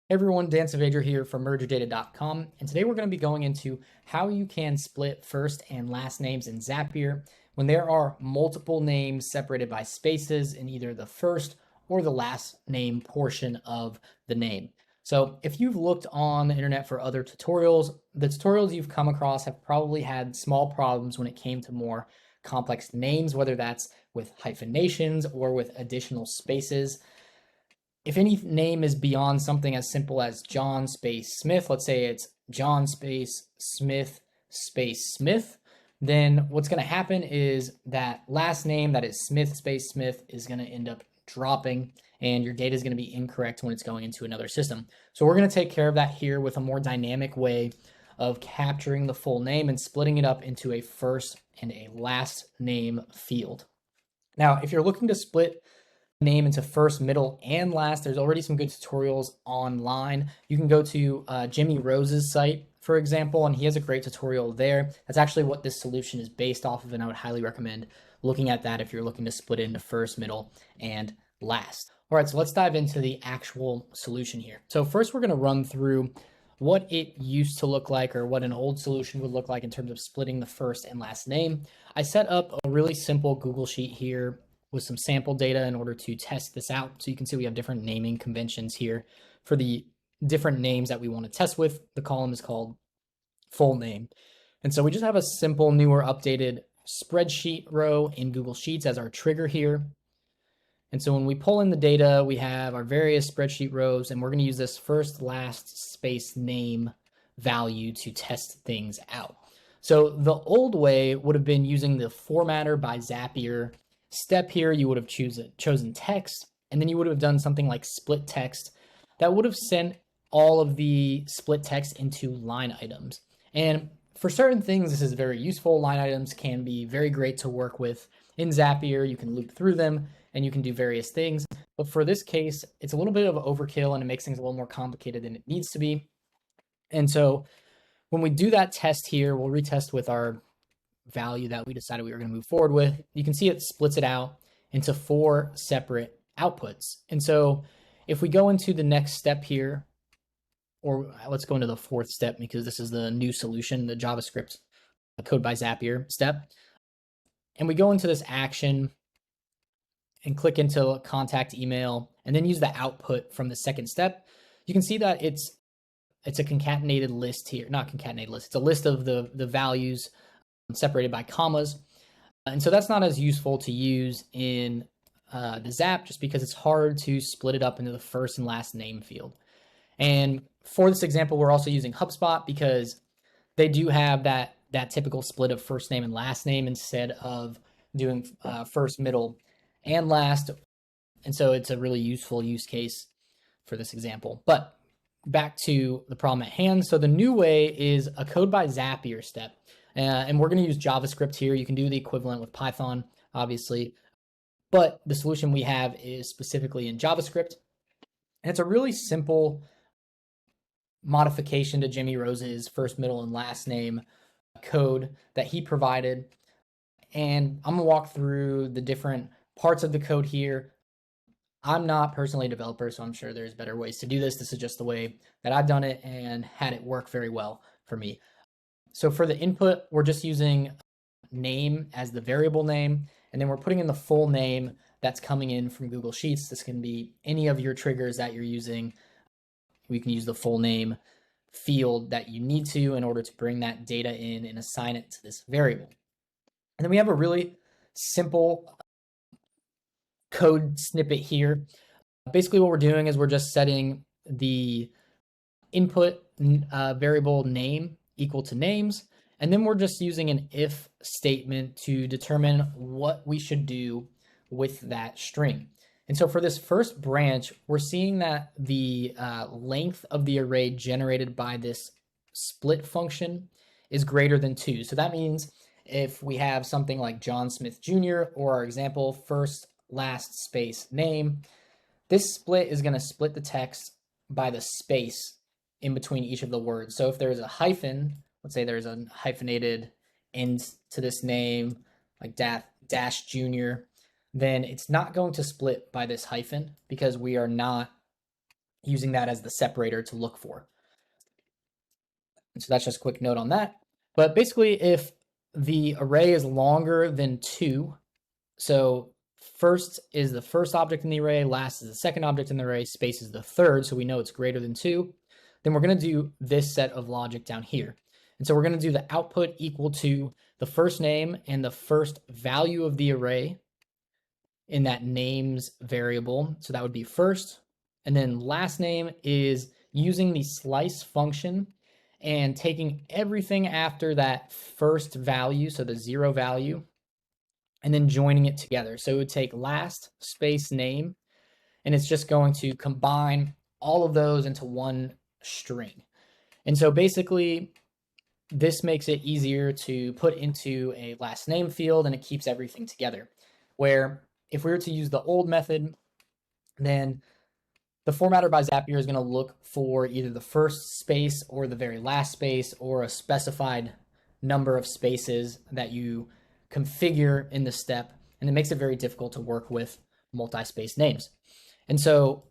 Hey everyone, Dan Savager here from mergerdata.com, and today we're going to be going into how you can split first and last names in Zapier when there are multiple names separated by spaces in either the first or the last name portion of the name. So if you've looked on the internet for other tutorials, the tutorials you've come across have probably had small problems when it came to more complex names, whether that's with hyphenations or with additional spaces. If any name is beyond something as simple as John space Smith, let's say it's John space Smith, then what's going to happen is that last name, that is Smith space Smith, is going to end up dropping and your data is going to be incorrect when it's going into another system. So we're going to take care of that here with a more dynamic way of capturing the full name and splitting it up into a first and a last name field. Now, if you're looking to split name into first, middle, and last, there's already some good tutorials online. You can go to Jimmy Rose's site, for example, and he has a great tutorial there. That's actually what this solution is based off of, and I would highly recommend looking at that if you're looking to split it into first, middle, and last. All right, so let's dive into the actual solution here. So first we're gonna run through what it used to look like, or what an old solution would look like in terms of splitting the first and last name. I set up a really simple Google Sheet here with some sample data in order to test this out. So you can see we have different naming conventions here for the different names that we want to test with. The column is called full name. And so we just have a simple, newer, updated spreadsheet row in Google Sheets as our trigger here. And so when we pull in the data, we have our various spreadsheet rows, and we're going to use this first, last space name value to test things out. So the old way would have been using the formatter by Zapier step here. You would have chosen text, and then you would have done something like split text that would have sent all of the split text into line items. And for certain things, this is very useful. Line items can be very great to work with in Zapier. You can loop through them and you can do various things. But for this case, it's a little bit of overkill and it makes things a little more complicated than it needs to be. And so when we do that test here, we'll retest with our value that we decided we were going to move forward with. You can see it splits it out into 4 separate outputs. And so if we go into the next step here, or let's go into the 4th step because this is the new solution, the JavaScript code by Zapier step. And we go into this action and click into contact email and then use the output from the 2nd step. You can see that it's a concatenated list here, not concatenated list. It's a list of the values separated by commas. And so that's not as useful to use in the Zap just because it's hard to split it up into the first and last name field. And for this example, we're also using HubSpot because they do have that typical split of first name and last name instead of doing first, middle, and last. And so it's a really useful use case for this example. But back to the problem at hand. So the new way is a code by Zapier step. And we're going to use JavaScript here. You can do the equivalent with Python, obviously. But the solution we have is specifically in JavaScript. And it's a really simple modification to Jimmy Rose's first, middle, and last name code that he provided. And I'm going to walk through the different parts of the code here. I'm not personally a developer, so I'm sure there's better ways to do this. This is just the way that I've done it and had it work very well for me. So for the input, we're just using name as the variable name, and then we're putting in the full name that's coming in from Google Sheets. This can be any of your triggers that you're using. We can use the full name field that you need to in order to bring that data in and assign it to this variable. And then we have a really simple code snippet here. Basically what we're doing is we're just setting the input variable name equal to names, and then we're just using an if statement to determine what we should do with that string. And so for this first branch, we're seeing that the length of the array generated by this split function is greater than 2. So that means if we have something like John Smith Jr. or our example, first, last space name, this split is going to split the text by the space in between each of the words. So if there's a hyphen, let's say there's a hyphenated end to this name, like dash junior, then it's not going to split by this hyphen because we are not using that as the separator to look for. And so that's just a quick note on that. But basically, if the array is longer than 2, so first is the first object in the array, last is the second object in the array, space is the third, so we know it's greater than 2, then we're going to do this set of logic down here. And so we're going to do the output equal to the first name and the first value of the array in that names variable. So that would be first. And then last name is using the slice function and taking everything after that first value, so the 0 value, and then joining it together. So it would take last space name, and it's just going to combine all of those into one string. And so basically, this makes it easier to put into a last name field, and it keeps everything together. Where if we were to use the old method, then the formatter by Zapier is going to look for either the first space or the very last space or a specified number of spaces that you configure in the step, and it makes it very difficult to work with multi-space names. And so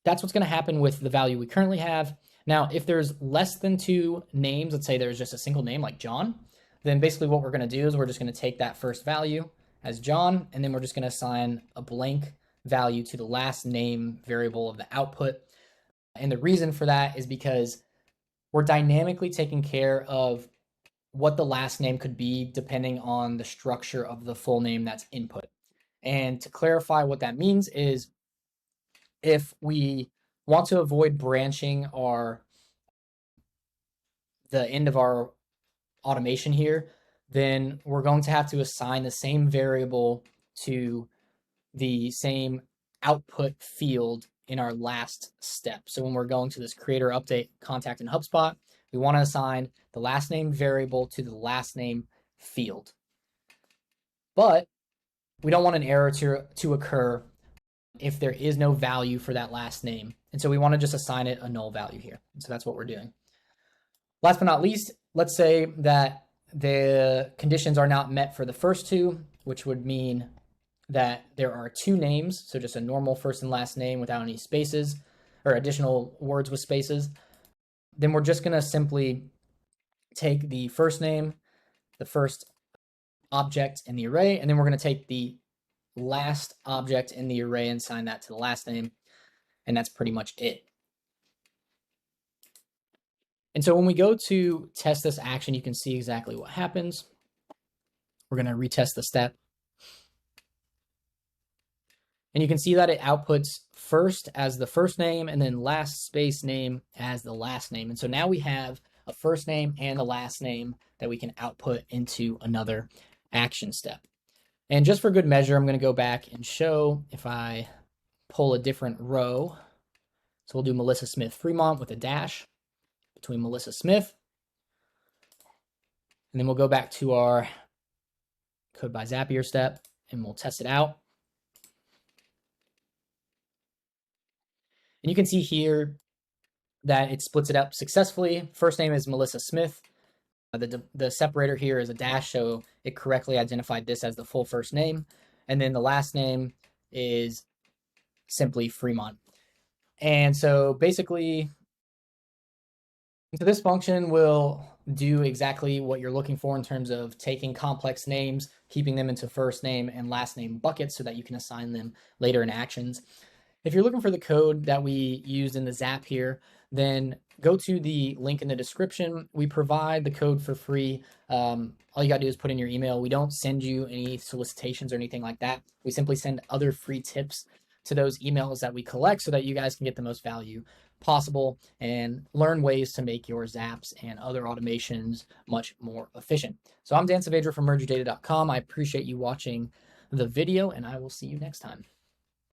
that's what's going to happen with the value we currently have. Now, if there's less than 2 names, let's say there's just a single name like John, then basically what we're going to do is we're just going to take that first value as John, and then we're just going to assign a blank value to the last name variable of the output. And the reason for that is because we're dynamically taking care of what the last name could be depending on the structure of the full name that's input. And to clarify what that means is if we want to avoid branching the end of our automation here, then we're going to have to assign the same variable to the same output field in our last step. So when we're going to this creator update contact in HubSpot, we want to assign the last name variable to the last name field. But we don't want an error to occur if there is no value for that last name. And so we want to just assign it a null value here. And so that's what we're doing. Last but not least, let's say that the conditions are not met for the first 2, which would mean that there are 2 names, so just a normal first and last name without any spaces or additional words with spaces. Then we're just going to simply take the first name, the first object in the array, and then we're going to take the last object in the array and assign that to the last name, and that's pretty much it. And so when we go to test this action, you can see exactly what happens. We're going to retest the step. And you can see that it outputs first as the first name and then last space name as the last name. And so now we have a first name and a last name that we can output into another action step. And just for good measure, I'm going to go back and show if I pull a different row. So we'll do Melissa Smith Fremont with a dash between Melissa Smith. And then we'll go back to our code by Zapier step and we'll test it out. And you can see here that it splits it up successfully. First name is Melissa Smith. The separator here is a dash, so it correctly identified this as the full first name. And then the last name is simply Fremont. And so basically, so this function will do exactly what you're looking for in terms of taking complex names, keeping them into first name and last name buckets so that you can assign them later in actions. If you're looking for the code that we used in the Zapier, then go to the link in the description. We provide the code for free. All you gotta do is put in your email. We don't send you any solicitations or anything like that. We simply send other free tips to those emails that we collect so that you guys can get the most value possible and learn ways to make your Zaps and other automations much more efficient. So I'm Dan Saavedra from mergerdata.com. I appreciate you watching the video, and I will see you next time.